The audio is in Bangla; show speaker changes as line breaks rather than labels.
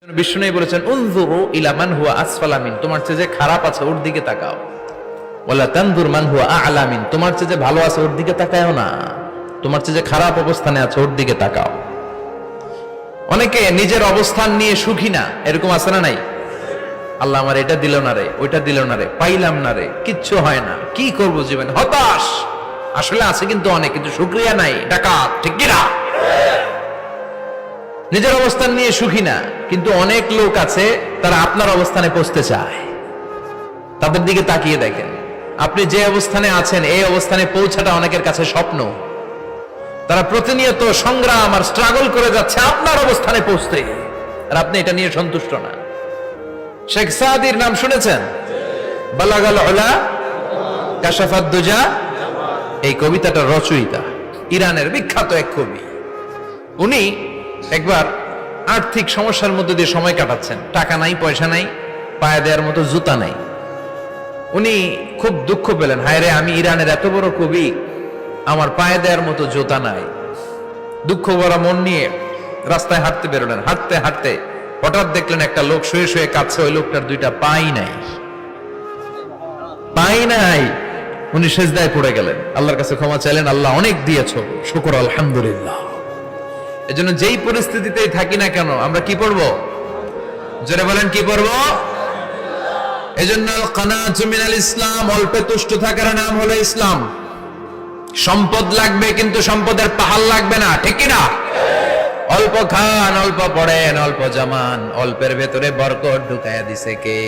বিষ্ণু বলেছেন উনজুরু ইলা মান হুয়া আসফালা মিন, তোমার চেয়ে যে খারাপ আছে ওর দিকে তাকাও। ওয়ালা তানজুর মান হুয়া আ'লা মিন, তোমার চেয়ে যে ভালো আছে ওর দিকে তাকায়ও না, তোমার চেয়ে যে খারাপ অবস্থানে আছে ওর দিকে তাকাও। অনেকে নিজের অবস্থান নিয়ে সুখী না, এরকম আছে না নাই? আল্লাহ আমার এটা দিল না রে, ওইটা দিল না রে, পাইলাম না রে, কিচ্ছু হয় না, কি করব জীবনে, হতাশ। আসলে আছে কিন্তু অনেক, কিন্তু শুকরিয়া নাই, ডাকাত, ঠিক কি না? নিজের অবস্থান নিয়ে সুখী না, কিন্তু অনেক লোক আছে তারা আপনার অবস্থানে পৌঁছতে চায়। তাদের দিকে তাকিয়ে দেখেন, আপনি যে অবস্থানে আছেন এই অবস্থানে পৌঁছাটা অনেকের কাছে স্বপ্ন। তারা প্রতিনিয়ত সংগ্রাম আর স্ট্রাগল করে যাচ্ছে আপনার অবস্থানে পৌঁছতে, আর আপনি এটা নিয়ে সন্তুষ্ট না। শেখ সাদির নাম শুনেছেন? বালাগাল উলা কাশাফাত দুজা, এই কবিতাটার রচয়িতা ইরানের বিখ্যাত এক কবি। উনি একবার আর্থিক সমস্যার মধ্যে দিয়ে সময় কাটাচ্ছেন, টাকা নাই, পয়সা নাই, পায়ে দেওয়ার মতো জুতা নাই। উনি খুব দুঃখ পেলেন, হায় রে, আমি ইরানের এত বড় কবি, আমার পায়ে দেওয়ার মতো জুতা নাই। দুঃখ ভরা মন নিয়ে রাস্তায় হাঁটতে বেরোলেন। হাঁটতে হাঁটতে হঠাৎ দেখলেন একটা লোক শুয়ে শুয়ে কাঁদছে, ওই লোকটার দুইটা পাই নাই, পাই নাই। উনি সেজদায় পড়ে গেলেন, আল্লাহর কাছে ক্ষমা চাইলেন, আল্লাহ অনেক দিয়েছো, শুকর আলহামদুলিল্লাহ। এজন্য যেই পরিস্থিতিতেই থাকি না কেন আমরা কি পড়বো? জোরে বলেন, কি পড়বো? এজন্য কানাতু মিনাল ইসলাম, অল্পে তুষ্ট থাকার নাম হলো ইসলাম। সম্পদ লাগবে কিন্তু সম্পদের পাহাড় লাগবে না, ঠিক কি না? অল্প খান, অল্প পড়েন, অল্প জামান, অল্পের ভেতরে বরকত ঢুকায়া দিছে কে?